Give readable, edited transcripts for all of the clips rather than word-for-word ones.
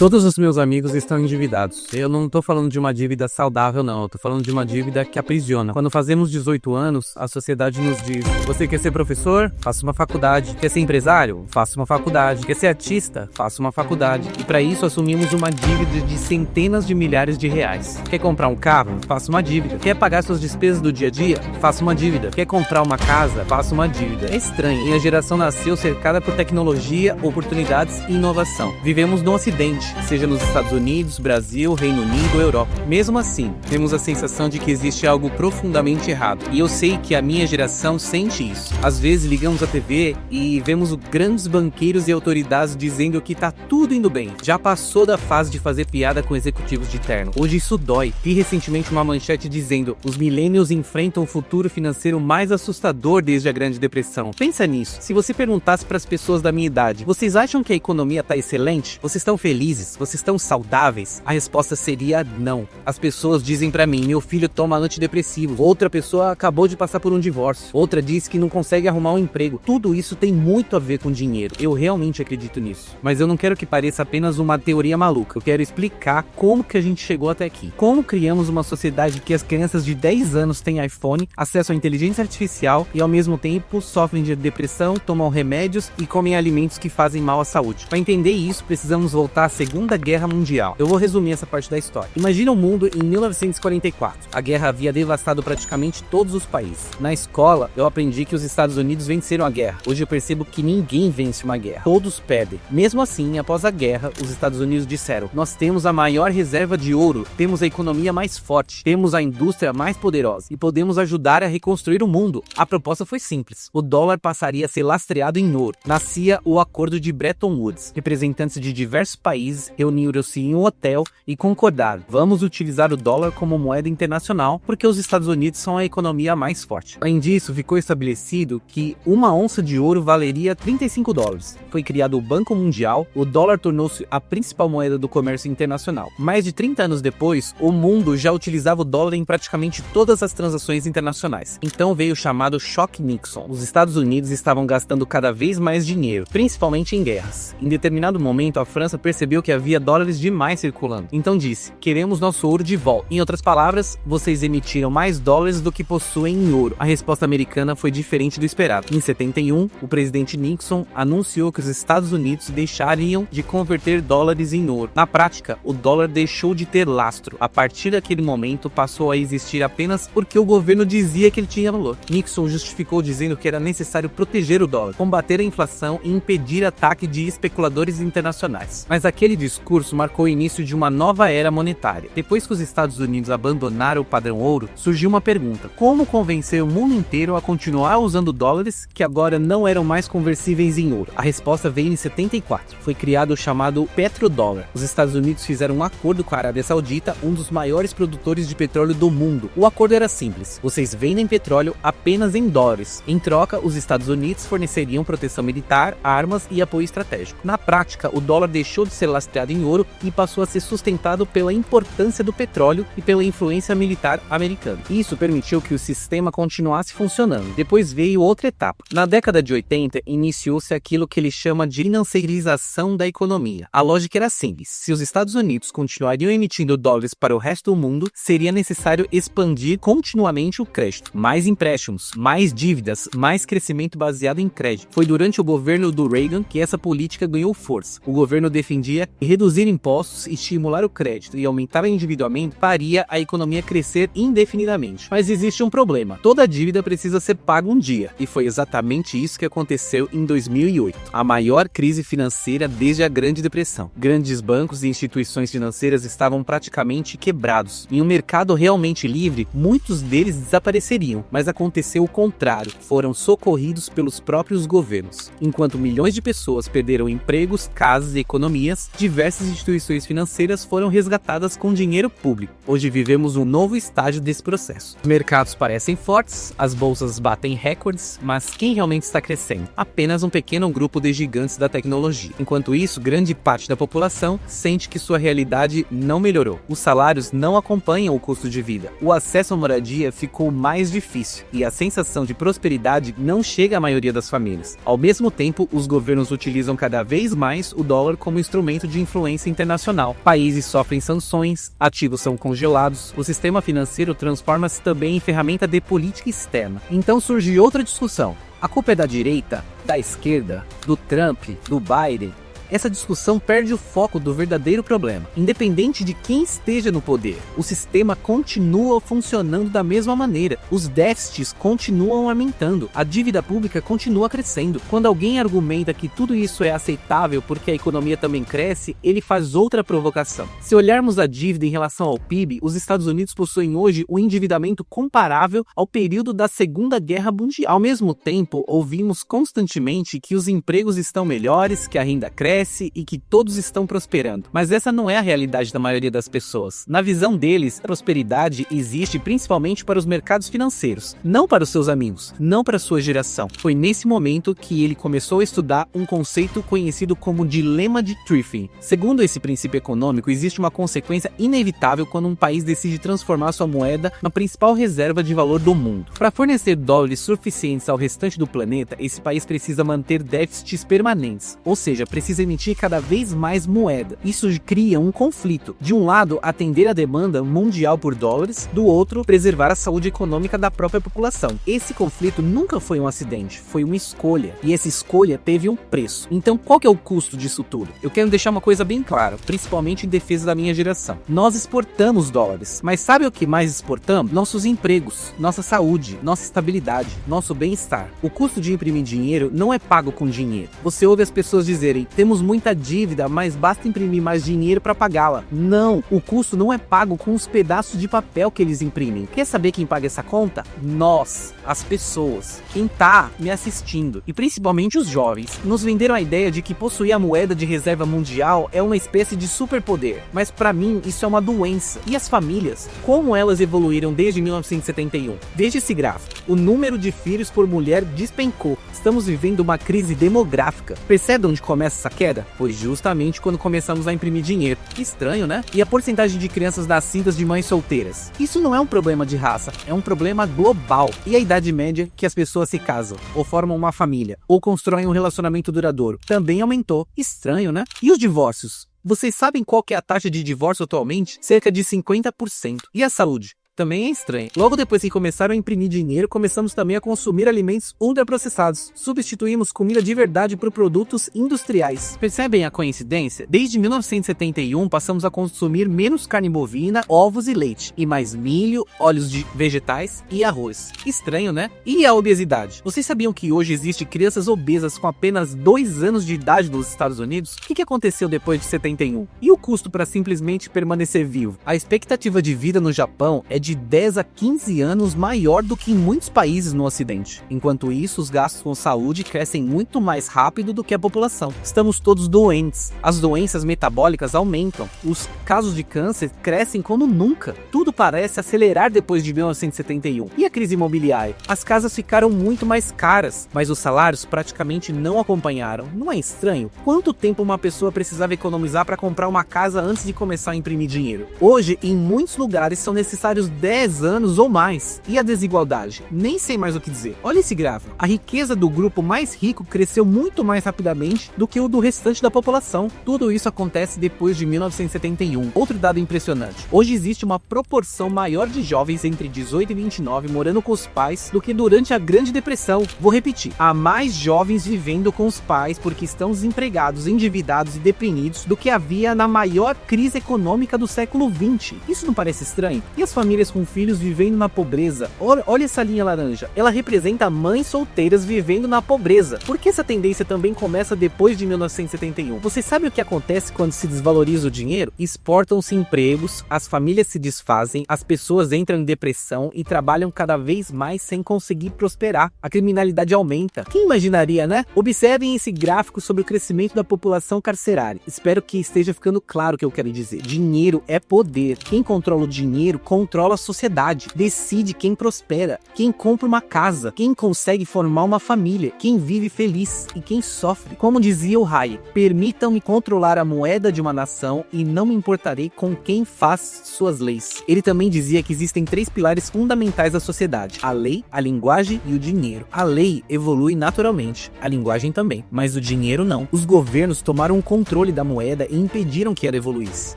Todos os meus amigos estão endividados. Eu não tô falando de uma dívida saudável, não. Eu tô falando de uma dívida que aprisiona. Quando fazemos 18 anos, a sociedade nos diz: você quer ser professor? Faça uma faculdade. Quer ser empresário? Faça uma faculdade. Quer ser artista? Faça uma faculdade. E para isso assumimos uma dívida de centenas de milhares de reais. Quer comprar um carro? Faça uma dívida. Quer pagar suas despesas do dia a dia? Faça uma dívida. Quer comprar uma casa? Faça uma dívida. É estranho. Minha geração nasceu cercada por tecnologia, oportunidades e inovação. Vivemos no Ocidente, seja nos Estados Unidos, Brasil, Reino Unido ou Europa. Mesmo assim, temos a sensação de que existe algo profundamente errado. E eu sei que a minha geração sente isso. Às vezes ligamos a TV e vemos grandes banqueiros e autoridades dizendo que tá tudo indo bem. Já passou da fase de fazer piada com executivos de terno. Hoje isso dói. Vi recentemente uma manchete dizendo: os millennials enfrentam o futuro financeiro mais assustador desde a Grande Depressão. Pensa nisso. Se você perguntasse para as pessoas da minha idade: vocês acham que a economia tá excelente? Vocês estão felizes? Vocês estão saudáveis? A resposta seria não. As pessoas dizem pra mim: meu filho toma antidepressivos. Outra pessoa acabou de passar por um divórcio. Outra diz que não consegue arrumar um emprego. Tudo isso tem muito a ver com dinheiro. Eu realmente acredito nisso. Mas eu não quero que pareça apenas uma teoria maluca. Eu quero explicar como que a gente chegou até aqui. Como criamos uma sociedade que as crianças de 10 anos têm iPhone, acesso à inteligência artificial e ao mesmo tempo sofrem de depressão, tomam remédios e comem alimentos que fazem mal à saúde. Para entender isso, precisamos voltar à Segunda Guerra Mundial. Eu vou resumir essa parte da história. Imagina um mundo em 1944. A guerra havia devastado praticamente todos os países. Na escola, eu aprendi que os Estados Unidos venceram a guerra. Hoje eu percebo que ninguém vence uma guerra. Todos perdem. Mesmo assim, após a guerra, os Estados Unidos disseram: nós temos a maior reserva de ouro, temos a economia mais forte, temos a indústria mais poderosa e podemos ajudar a reconstruir o mundo. A proposta foi simples. O dólar passaria a ser lastreado em ouro. Nascia o Acordo de Bretton Woods. Representantes de diversos países reuniram-se em um hotel e concordaram: vamos utilizar o dólar como moeda internacional porque os Estados Unidos são a economia mais forte. Além disso, ficou estabelecido que uma onça de ouro valeria 35 dólares. Foi criado o Banco Mundial, o dólar tornou-se a principal moeda do comércio internacional. Mais de 30 anos depois, o mundo já utilizava o dólar em praticamente todas as transações internacionais. Então veio o chamado choque Nixon. Os Estados Unidos estavam gastando cada vez mais dinheiro, principalmente em guerras. Em determinado momento, a França percebeu que havia dólares demais circulando. Então disse: queremos nosso ouro de volta. Em outras palavras, vocês emitiram mais dólares do que possuem em ouro. A resposta americana foi diferente do esperado. Em 71, o presidente Nixon anunciou que os Estados Unidos deixariam de converter dólares em ouro. Na prática, o dólar deixou de ter lastro. A partir daquele momento, passou a existir apenas porque o governo dizia que ele tinha valor. Nixon justificou dizendo que era necessário proteger o dólar, combater a inflação e impedir ataque de especuladores internacionais. Mas aquele discurso marcou o início de uma nova era monetária. Depois que os Estados Unidos abandonaram o padrão ouro, surgiu uma pergunta: como convencer o mundo inteiro a continuar usando dólares que agora não eram mais conversíveis em ouro? A resposta veio em 74. Foi criado o chamado petrodólar. Os Estados Unidos fizeram um acordo com a Arábia Saudita, um dos maiores produtores de petróleo do mundo. O acordo era simples: vocês vendem petróleo apenas em dólares. Em troca, os Estados Unidos forneceriam proteção militar, armas e apoio estratégico. Na prática, o dólar deixou de ser lastreado em ouro e passou a ser sustentado pela importância do petróleo e pela influência militar americana. Isso permitiu que o sistema continuasse funcionando. Depois veio outra etapa. Na década de 80, iniciou-se aquilo que ele chama de financiarização da economia. A lógica era simples: se os Estados Unidos continuariam emitindo dólares para o resto do mundo, seria necessário expandir continuamente o crédito. Mais empréstimos, mais dívidas, mais crescimento baseado em crédito. Foi durante o governo do Reagan que essa política ganhou força. O governo defendia que reduzir impostos, estimular o crédito e aumentar o endividamento faria a economia crescer indefinidamente. Mas existe um problema: toda dívida precisa ser paga um dia. E foi exatamente isso que aconteceu em 2008. A maior crise financeira desde a Grande Depressão. Grandes bancos e instituições financeiras estavam praticamente quebrados. Em um mercado realmente livre, muitos deles desapareceriam. Mas aconteceu o contrário: foram socorridos pelos próprios governos. Enquanto milhões de pessoas perderam empregos, casas e economias, diversas instituições financeiras foram resgatadas com dinheiro público. Hoje vivemos um novo estágio desse processo. Os mercados parecem fortes, as bolsas batem recordes, mas quem realmente está crescendo? Apenas um pequeno grupo de gigantes da tecnologia. Enquanto isso, grande parte da população sente que sua realidade não melhorou. Os salários não acompanham o custo de vida. O acesso à moradia ficou mais difícil e a sensação de prosperidade não chega à maioria das famílias. Ao mesmo tempo, os governos utilizam cada vez mais o dólar como instrumento de influência internacional. Países sofrem sanções, ativos são congelados, o sistema financeiro transforma-se também em ferramenta de política externa. Então surge outra discussão. A culpa é da direita, da esquerda, do Trump, do Biden? Essa discussão perde o foco do verdadeiro problema. Independente de quem esteja no poder, o sistema continua funcionando da mesma maneira. Os déficits continuam aumentando, a dívida pública continua crescendo. Quando alguém argumenta que tudo isso é aceitável porque a economia também cresce, ele faz outra provocação. Se olharmos a dívida em relação ao PIB, os Estados Unidos possuem hoje um endividamento comparável ao período da Segunda Guerra Mundial. Ao mesmo tempo, ouvimos constantemente que os empregos estão melhores, que a renda cresce e que todos estão prosperando. Mas essa não é a realidade da maioria das pessoas. Na visão deles, a prosperidade existe principalmente para os mercados financeiros, não para os seus amigos, não para a sua geração. Foi nesse momento que ele começou a estudar um conceito conhecido como dilema de Triffin. Segundo esse princípio econômico, existe uma consequência inevitável quando um país decide transformar sua moeda na principal reserva de valor do mundo. Para fornecer dólares suficientes ao restante do planeta, esse país precisa manter déficits permanentes, ou seja, precisa emitir cada vez mais moeda. Isso cria um conflito. De um lado, atender a demanda mundial por dólares, do outro, preservar a saúde econômica da própria população. Esse conflito nunca foi um acidente, foi uma escolha. E essa escolha teve um preço. Então, qual que é o custo disso tudo? Eu quero deixar uma coisa bem clara, principalmente em defesa da minha geração. Nós exportamos dólares, mas sabe o que mais exportamos? Nossos empregos, nossa saúde, nossa estabilidade, nosso bem-estar. O custo de imprimir dinheiro não é pago com dinheiro. Você ouve as pessoas dizerem, temos muita dívida, mas basta imprimir mais dinheiro para pagá-la. Não, o custo não é pago com os pedaços de papel que eles imprimem. Quer saber quem paga essa conta? Nós, as pessoas, quem tá me assistindo, e principalmente os jovens. Nos venderam a ideia de que possuir a moeda de reserva mundial é uma espécie de superpoder, mas para mim isso é uma doença. E as famílias? Como elas evoluíram desde 1971? Veja esse gráfico. O número de filhos por mulher despencou. Estamos vivendo uma crise demográfica. Percebe onde começa essa queda? Foi justamente quando começamos a imprimir dinheiro. Estranho, né? E a porcentagem de crianças nascidas de mães solteiras? Isso não é um problema de raça, é um problema global. E a idade média que as pessoas se casam, ou formam uma família, ou constroem um relacionamento duradouro, também aumentou. Estranho, né? E os divórcios? Vocês sabem qual que é a taxa de divórcio atualmente? Cerca de 50%. E a saúde? Também é estranho. Logo depois que começaram a imprimir dinheiro, começamos também a consumir alimentos ultraprocessados. Substituímos comida de verdade por produtos industriais. Percebem a coincidência? Desde 1971 passamos a consumir menos carne bovina, ovos e leite, e mais milho, óleos de vegetais e arroz. Estranho, né? E a obesidade? Vocês sabiam que hoje existe crianças obesas com apenas 2 anos de idade nos Estados Unidos? O que aconteceu depois de 71? E o custo para simplesmente permanecer vivo? A expectativa de vida no Japão é de 10 a 15 anos maior do que em muitos países no ocidente. Enquanto isso, os gastos com saúde crescem muito mais rápido do que a população. Estamos todos doentes. As doenças metabólicas aumentam. Os casos de câncer crescem como nunca. Tudo parece acelerar depois de 1971. E a crise imobiliária? As casas ficaram muito mais caras, mas os salários praticamente não acompanharam. Não é estranho? Quanto tempo uma pessoa precisava economizar para comprar uma casa antes de começar a imprimir dinheiro? Hoje, em muitos lugares, são necessários 10 anos ou mais. E a desigualdade? Nem sei mais o que dizer. Olha esse gráfico. A riqueza do grupo mais rico cresceu muito mais rapidamente do que o do restante da população. Tudo isso acontece depois de 1971. Outro dado impressionante. Hoje existe uma proporção maior de jovens entre 18 e 29 morando com os pais do que durante a Grande Depressão. Vou repetir. Há mais jovens vivendo com os pais porque estão desempregados, endividados e deprimidos do que havia na maior crise econômica do século XX. Isso não parece estranho? E as famílias com filhos vivendo na pobreza? Olha essa linha laranja. Ela representa mães solteiras vivendo na pobreza. Por que essa tendência também começa depois de 1971? Você sabe o que acontece quando se desvaloriza o dinheiro? Exportam-se empregos, as famílias se desfazem, as pessoas entram em depressão e trabalham cada vez mais sem conseguir prosperar. A criminalidade aumenta. Quem imaginaria, né? Observem esse gráfico sobre o crescimento da população carcerária. Espero que esteja ficando claro o que eu quero dizer. Dinheiro é poder. Quem controla o dinheiro, controla controla a sociedade, decide quem prospera, quem compra uma casa, quem consegue formar uma família, quem vive feliz e quem sofre. Como dizia o Hayek, permitam-me controlar a moeda de uma nação e não me importarei com quem faz suas leis. Ele também dizia que existem 3 pilares fundamentais da sociedade: a lei, a linguagem e o dinheiro. A lei evolui naturalmente, a linguagem também, mas o dinheiro não. Os governos tomaram o controle da moeda e impediram que ela evoluísse.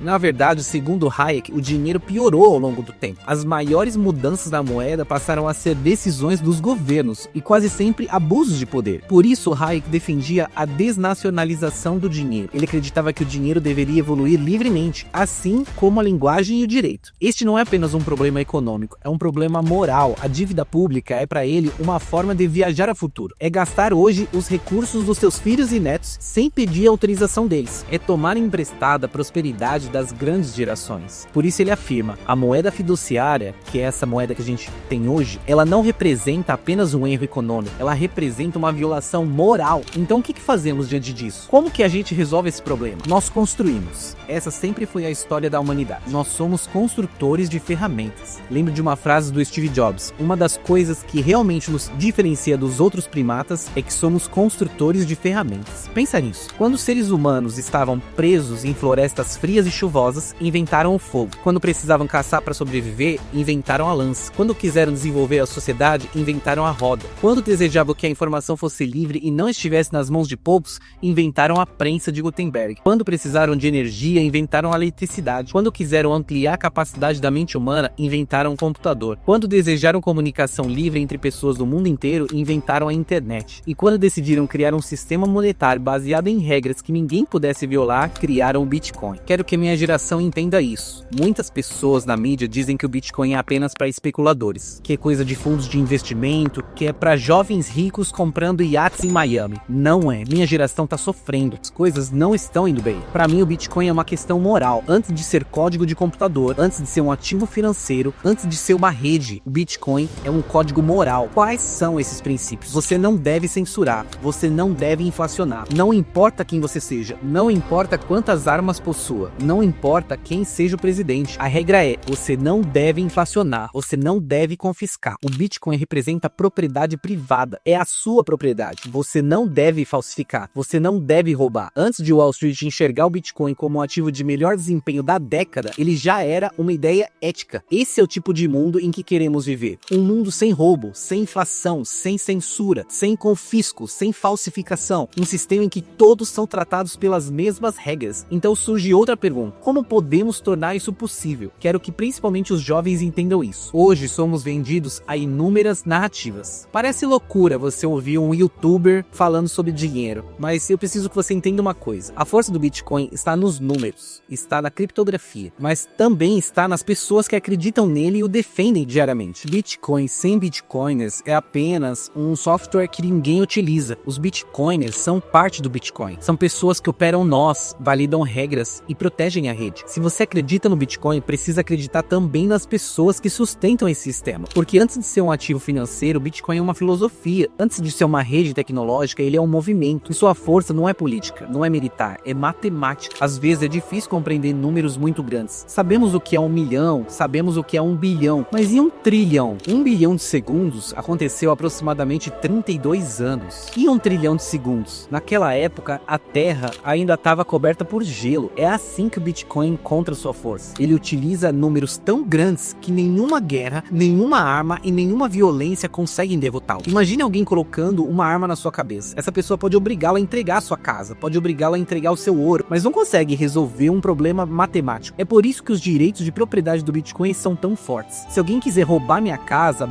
Na verdade, segundo Hayek, o dinheiro piorou ao longo do tempo. As maiores mudanças da moeda passaram a ser decisões dos governos e quase sempre abusos de poder. Por isso, Hayek defendia a desnacionalização do dinheiro. Ele acreditava que o dinheiro deveria evoluir livremente, assim como a linguagem e o direito. Este não é apenas um problema econômico, é um problema moral. A dívida pública é para ele uma forma de viajar a futuro. É gastar hoje os recursos dos seus filhos e netos sem pedir autorização deles. É tomar emprestada a prosperidade das grandes gerações. Por isso ele afirma: a moeda fiduciária, que é essa moeda que a gente tem hoje, ela não representa apenas um erro econômico, ela representa uma violação moral. Então o que fazemos diante disso? Como que a gente resolve esse problema? Nós construímos. Essa sempre foi a história da humanidade. Nós somos construtores de ferramentas. Lembro de uma frase do Steve Jobs: uma das coisas que realmente nos diferencia dos outros primatas é que somos construtores de ferramentas. Pensa nisso. Quando os seres humanos estavam presos em florestas frias e chuvosas, inventaram o fogo. Quando precisavam caçar para sobreviver, inventaram a lança. Quando quiseram desenvolver a sociedade, inventaram a roda. Quando desejavam que a informação fosse livre e não estivesse nas mãos de poucos, inventaram a prensa de Gutenberg. Quando precisaram de energia, inventaram a eletricidade. Quando quiseram ampliar a capacidade da mente humana, inventaram o computador. Quando desejaram comunicação livre entre pessoas do mundo inteiro, inventaram a internet. E quando decidiram criar um sistema monetário baseado em regras que ninguém pudesse violar, criaram o Bitcoin. Quero que minha geração entenda isso. Muitas pessoas na mídia dizem que o Bitcoin é apenas para especuladores, que é coisa de fundos de investimento, que é para jovens ricos comprando iates em Miami. Não é. Minha geração tá sofrendo. As coisas não estão indo bem. Para mim, o Bitcoin é uma questão moral. Antes de ser código de computador, antes de ser um ativo financeiro, antes de ser uma rede, o Bitcoin é um código moral. Quais são esses princípios? Você não deve censurar, você não deve inflacionar. Não importa quem você seja, não importa quantas armas possua, não importa quem seja o presidente. A regra é: você não deve inflacionar, você não deve confiscar. O Bitcoin representa propriedade privada, é a sua propriedade. Você não deve falsificar, você não deve roubar. Antes de Wall Street enxergar o Bitcoin como um ativo de melhor desempenho da década, ele já era uma ideia ética. Esse é o tipo de mundo em que queremos viver. Um mundo sem roubo, sem inflação, sem censura, sem confisco, sem falsificação. Um sistema em que todos são tratados pelas mesmas regras. Então surge outra pergunta: como podemos tornar isso possível? Quero que principalmente os jovens entendam isso. Hoje somos vendidos a inúmeras narrativas. Parece loucura você ouvir um youtuber falando sobre dinheiro, mas eu preciso que você entenda uma coisa: a força do Bitcoin está nos números, está na criptografia, mas também está nas pessoas que acreditam nele e o defendem diariamente. Bitcoin sem bitcoiners é apenas um software que ninguém utiliza. Os bitcoiners são parte do Bitcoin. São pessoas que operam nós, validam regras e protegem a rede. Se você acredita no Bitcoin, precisa acreditar também nas pessoas que sustentam esse sistema. Porque antes de ser um ativo financeiro, o Bitcoin é uma filosofia. Antes de ser uma rede tecnológica, ele é um movimento. E sua força não é política, não é militar, é matemática. Às vezes é difícil compreender números muito grandes. Sabemos o que é 1 milhão, sabemos o que é 1 bilhão, mas e 1 trilhão? 1 bilhão de segundos aconteceu há aproximadamente 32 anos. E 1 trilhão de segundos? Naquela época, a Terra ainda estava coberta por gelo. É assim que o Bitcoin encontra sua força. Ele utiliza números tão grandes que nenhuma guerra, nenhuma arma e nenhuma violência conseguem derrotá-lo. Imagine alguém colocando uma arma na sua cabeça. Essa pessoa pode obrigá-lo a entregar a sua casa, pode obrigá-lo a entregar o seu ouro, mas não consegue resolver um problema matemático. É por isso que os direitos de propriedade do Bitcoin são tão fortes. Se alguém quiser roubar minha casa,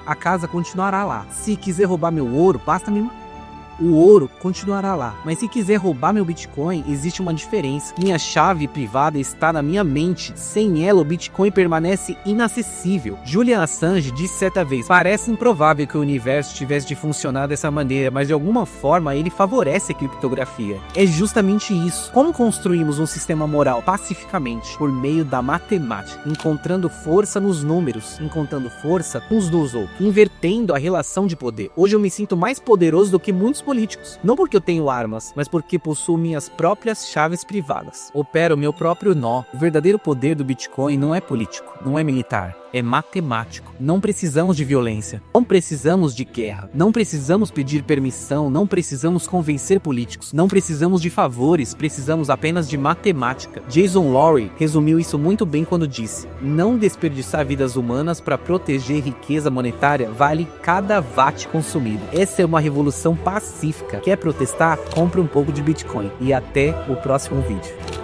a casa continuará lá. Se quiser roubar meu ouro, o ouro continuará lá. Mas se quiser roubar meu Bitcoin, existe uma diferença. Minha chave privada está na minha mente. Sem ela, o Bitcoin permanece inacessível. Julian Assange disse certa vez: parece improvável que o universo tivesse de funcionar dessa maneira, mas de alguma forma ele favorece a criptografia. É justamente isso. Como construímos um sistema moral pacificamente? Por meio da matemática, encontrando força nos números, encontrando força uns dos outros, invertendo a relação de poder. Hoje eu me sinto mais poderoso do que muitos políticos. Não porque eu tenho armas, mas porque possuo minhas próprias chaves privadas. Opero meu próprio nó. O verdadeiro poder do Bitcoin não é político, não é militar. É matemático. Não precisamos de violência. Não precisamos de guerra. Não precisamos pedir permissão. Não precisamos convencer políticos. Não precisamos de favores. Precisamos apenas de matemática. Jason Lowery resumiu isso muito bem quando disse: não desperdiçar vidas humanas para proteger riqueza monetária vale cada watt consumido. Essa é uma revolução pacífica. Quer protestar? Compre um pouco de Bitcoin. E até o próximo vídeo.